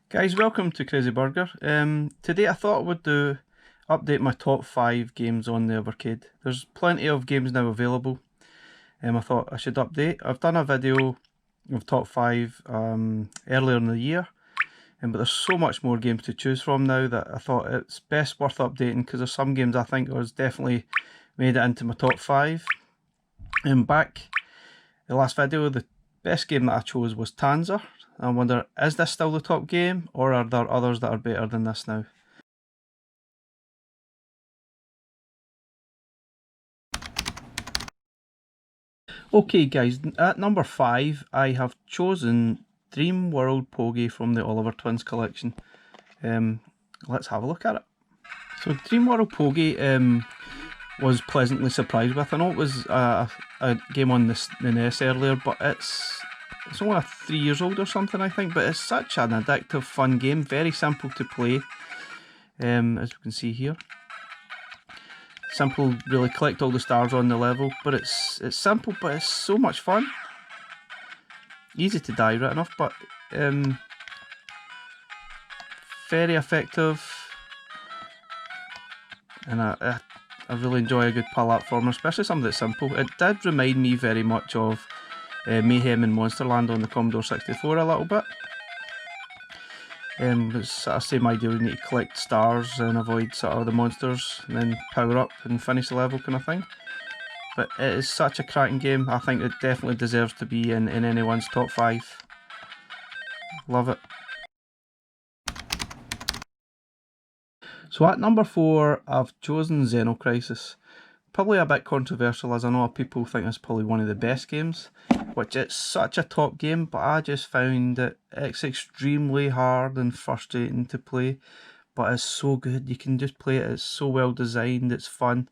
Guys, welcome to Crazy Burger. Today I thought I would update my top 5 games on the Evercade. There's plenty of games now available. I thought I should update. I've done a video of top 5 earlier in the year, but there's so much more games to choose from now that I thought it's best worth updating, because there's some games I think has definitely made it into my top 5. Back the last video, the best game that I chose was Tanzer. I wonder, is this still the top game, or are there others that are better than this now? Okay guys, at number 5 I have chosen Dream World Pogie from the Oliver Twins collection. Let's have a look at it. So Dream World Pogie was pleasantly surprised with. I know it was a game on the NES earlier, but it's only 3 years old or something, I think, but it's such an addictive, fun game, very simple to play, as we can see here. Simple, really collect all the stars on the level, but it's simple, but it's so much fun. Easy to die, right enough, but very effective, and I really enjoy a good platformer, especially something that's simple. It did remind me very much of Mayhem and Monsterland on the Commodore 64 a little bit. It's sort of same idea, you need to collect stars and avoid sort of the monsters and then power up and finish the level kind of thing. But it is such a cracking game. I think it definitely deserves to be in anyone's top 5. Love it. So at number 4 I've chosen Zeno Crisis. Probably a bit controversial, as I know people think it's probably one of the best games, which it's such a top game, but I just found that it's extremely hard and frustrating to play, but it's so good. You can just play it, it's so well designed, it's fun,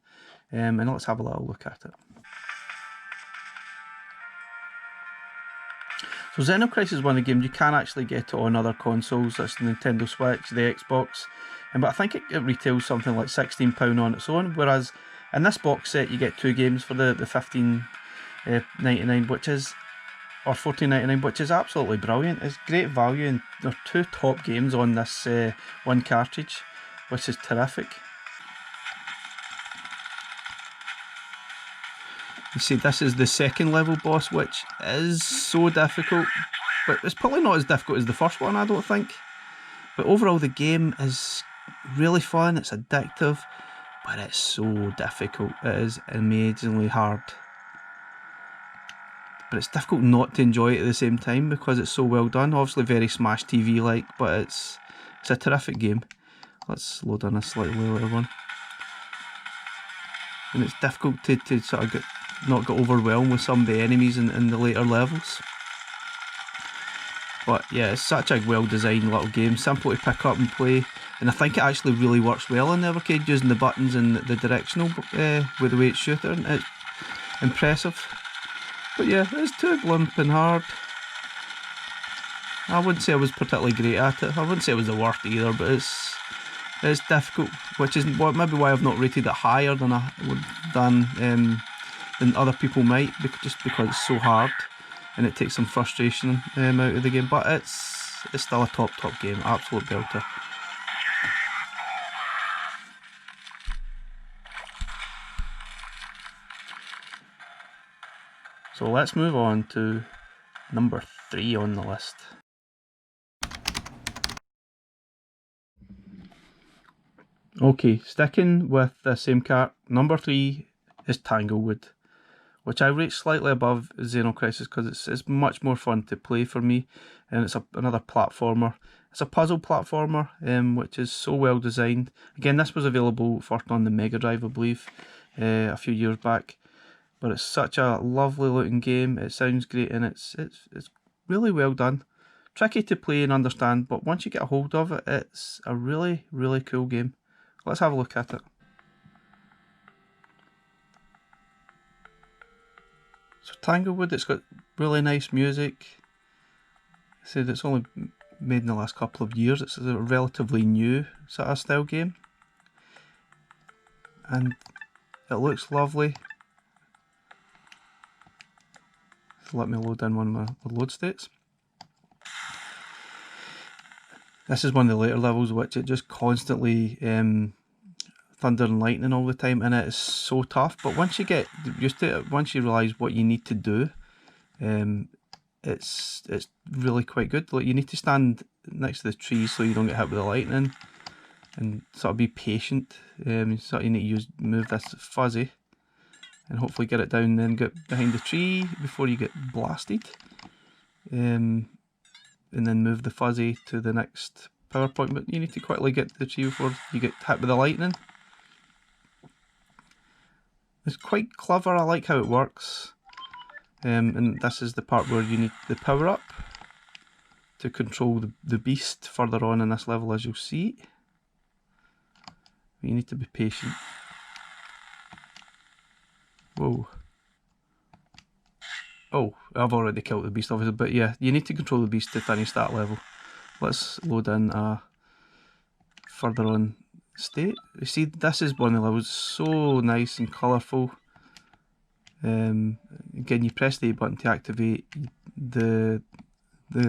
and let's have a little look at it. So Zeno Crisis is one of the games you can actually get it on other consoles, that's the Nintendo Switch, the Xbox, but I think it retails something like £16 on its own, whereas in this box set you get 2 games for the $15.99, which is, or $14.99, which is absolutely brilliant. It's great value, and there are 2 top games on this one cartridge, which is terrific. You see, this is the second level boss, which is so difficult, but it's probably not as difficult as the first one, I don't think. But overall the game is really fun, it's addictive, but it's so difficult. It is amazingly hard. But it's difficult not to enjoy it at the same time because it's so well done. Obviously very Smash TV like, but it's a terrific game. Let's load on a slightly later one. And it's difficult to sort of not get overwhelmed with some of the enemies in the later levels. But yeah, it's such a well designed little game, simple to pick up and play, and I think it actually really works well in the Evercade, using the buttons and the directional with the way it's shooting. It's impressive. But yeah, it's too limp and hard. I wouldn't say I was particularly great at it. I wouldn't say it was the worst either, but it's difficult, which is maybe why I've not rated it higher than than other people might, just because it's so hard. And it takes some frustration out of the game, but it's still a top game, absolute belter. So let's move on to number 3 on the list. Okay, sticking with the same cart, number 3 is Tanglewood, which I rate slightly above Zeno Crisis because it's much more fun to play for me, and it's another platformer. It's a puzzle platformer, which is so well designed. Again, this was available first on the Mega Drive, I believe, a few years back. But it's such a lovely looking game. It sounds great, and it's really well done. Tricky to play and understand, but once you get a hold of it, it's a really, really cool game. Let's have a look at it. So Tanglewood, it's got really nice music. I said it's only made in the last couple of years. It's a relatively new sort of style game, and it looks lovely. to let me load in one of my load states. This is one of the later levels which it just constantly thunder and lightning all the time, and it is so tough. But once you get used to it, once you realise what you need to do, it's really quite good. Like, you need to stand next to the trees so you don't get hit with the lightning, and sort of be patient. Sort of you need to move this fuzzy, and hopefully get it down, then get behind the tree before you get blasted. And then move the fuzzy to the next power point, but you need to quickly get to the tree before you get hit with the lightning. It's quite clever, I like how it works. And this is the part where you need the power up to control the beast further on in this level, as you'll see. You need to be patient. Whoa. Oh, I've already killed the beast obviously, but yeah, you need to control the beast to finish that level. Let's load in a further on state. You see, this is one of the levels, so nice and colourful. Again, you press the A button to activate the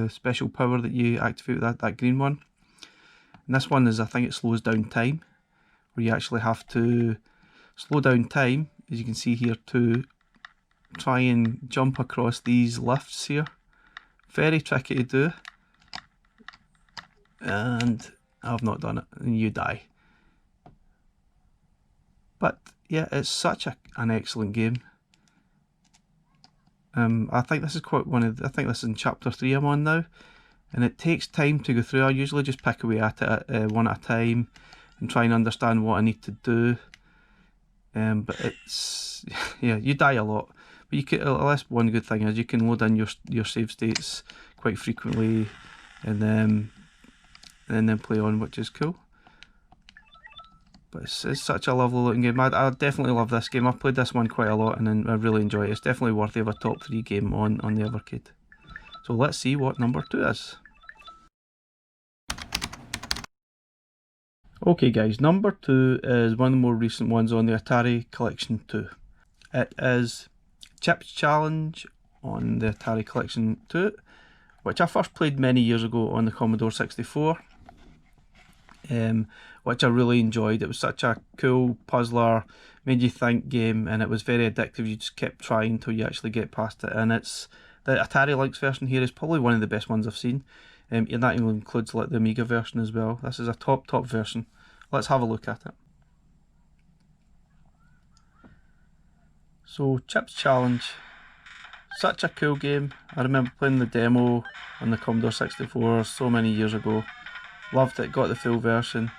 special power that you activate, that green one. And this one is, I think it slows down time, where you actually have to slow down time, as you can see here, to try and jump across these lifts here. Very tricky to do, and I've not done it, and you die. But yeah, it's such an excellent game. I think this is quite I think this is in chapter 3 I'm on now, and it takes time to go through. I usually just pick away at it one at a time and try and understand what I need to do. But it's, yeah, you die a lot. But you can, that's one good thing is you can load in your save states quite frequently, and then play on, which is cool. But it's such a lovely looking game. I definitely love this game. I've played this one quite a lot, and I really enjoy it. It's definitely worthy of a top 3 game on the Evercade. So let's see what number 2 is. Okay guys, number 2 is one of the more recent ones on the Atari Collection 2. It is Chips Challenge on the Atari Collection 2, which I first played many years ago on the Commodore 64, which I really enjoyed. It was such a cool puzzler, made you think game, and it was very addictive. You just kept trying until you actually get past it, and it's the Atari Lynx version here is probably one of the best ones I've seen. And that includes like the Amiga version as well. This is a top version. Let's have a look at it. So Chips Challenge, such a cool game. I remember playing the demo on the Commodore 64 so many years ago. Loved it, got the full version.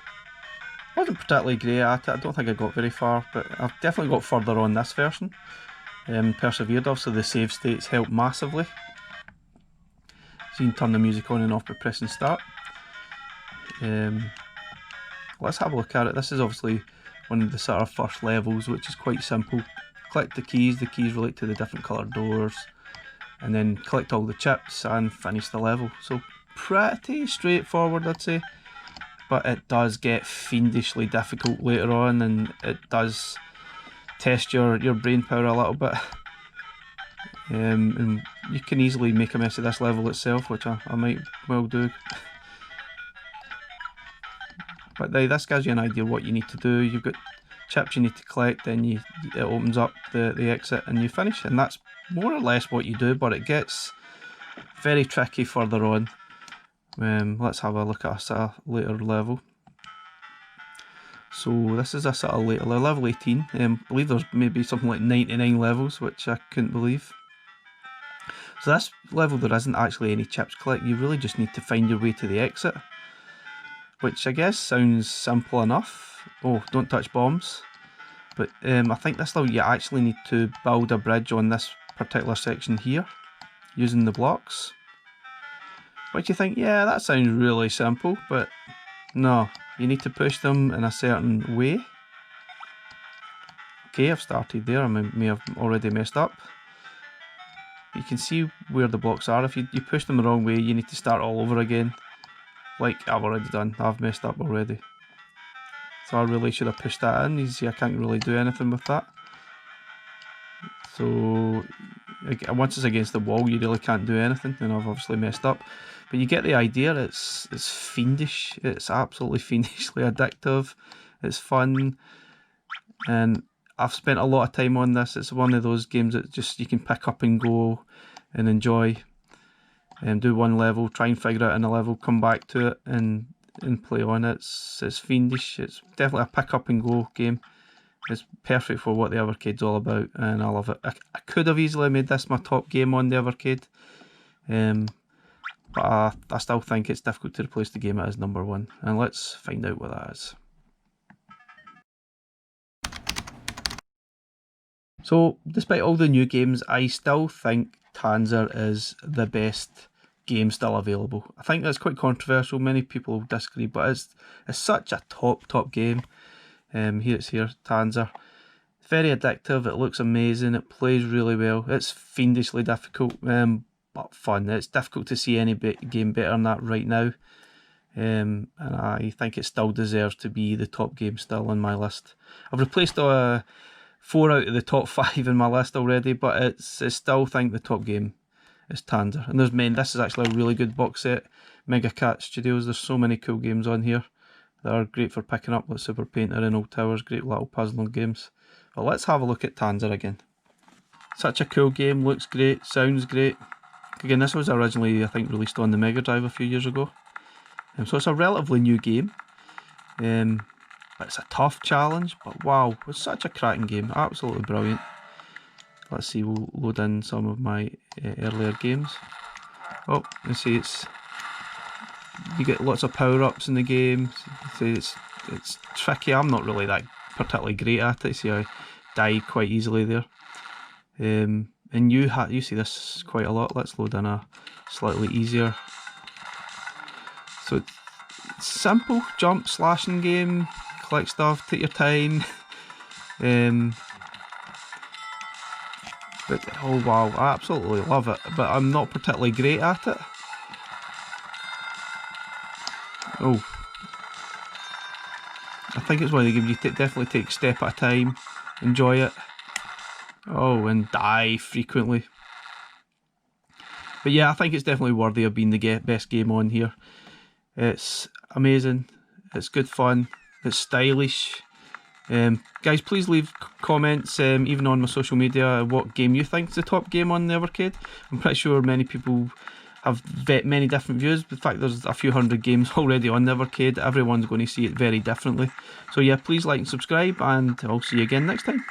Wasn't particularly great at it, I don't think I got very far, but I've definitely got further on this version. Persevered, obviously the save states help massively. So you can turn the music on and off by pressing start. Let's have a look at it. This is obviously one of the sort of first levels, which is quite simple. Collect the keys relate to the different coloured doors, and then collect all the chips and finish the level. So pretty straightforward, I'd say, but it does get fiendishly difficult later on, and it does test your brain power a little bit. And you can easily make a mess of this level itself, which I might well do. But this gives you an idea what you need to do. You've got chips you need to collect, then it opens up the exit and you finish, and that's more or less what you do, but it gets very tricky further on. Let's have a look at a sort of later level. So this is a sort of later level 18. I believe there's maybe something like 99 levels, which I couldn't believe. So this level, there isn't actually any chips collect. You really just need to find your way to the exit, which I guess sounds simple enough. Oh, don't touch bombs. But I think this level you actually need to build a bridge on this particular section here using the blocks. Which you think, yeah, that sounds really simple, but no, you need to push them in a certain way. Okay, I've started there, I may have already messed up. You can see where the blocks are. If you push them the wrong way, you need to start all over again. Like I've already done, I've messed up already. So I really should have pushed that in. You see I can't really do anything with that. So once it's against the wall, you really can't do anything, and I've obviously messed up. But you get the idea. It's fiendish. It's absolutely fiendishly addictive. It's fun, and I've spent a lot of time on this. It's one of those games that just you can pick up and go and enjoy, and do one level, try and figure out another level, come back to it and play on it. It's fiendish. It's definitely a pick up and go game. It's perfect for what the Evercade's all about, and I love it. I could have easily made this my top game on the Evercade, but I still think it's difficult to replace the game as number one, and let's find out what that is. So, despite all the new games, I still think Tanzer is the best game still available. I think that's quite controversial. Many people disagree, but it's such a top game. Here it's here, Tanzer. It's very addictive. It looks amazing. It plays really well. It's fiendishly difficult, but fun. It's difficult to see any game better than that right now. And I think it still deserves to be the top game still on my list. I've replaced 4 out of the top 5 in my list already, but I still think the top game is Tanzer. And this is actually a really good box set. Mega Cat Studios, there's so many cool games on here that are great for picking up, like Super Painter and Old Towers, great little puzzling games. But let's have a look at Tanzer again. Such a cool game, looks great, sounds great. Again, this was originally, I think, released on the Mega Drive a few years ago. So it's a relatively new game. But it's a tough challenge, but wow, it's such a cracking game, absolutely brilliant. Let's see, we'll load in some of my earlier games. Oh, you see you get lots of power-ups in the game. See, it's tricky. I'm not really that particularly great at it. See, I die quite easily there. And you see this quite a lot. Let's load in a slightly easier. So it's simple jump slashing game. Collect stuff, take your time. But oh wow, I absolutely love it, but I'm not particularly great at it. Oh, I think it's one of the games you definitely take a step at a time, enjoy it. Oh, and die frequently. But yeah, I think it's definitely worthy of being the best game on here. It's amazing, it's good fun, it's stylish. Guys, please leave comments, even on my social media, what game you think is the top game on the Evercade. I'm pretty sure many people have many different views. In fact, there's a few hundred games already on the Evercade. Everyone's going to see it very differently. So yeah, please like and subscribe, and I'll see you again next time.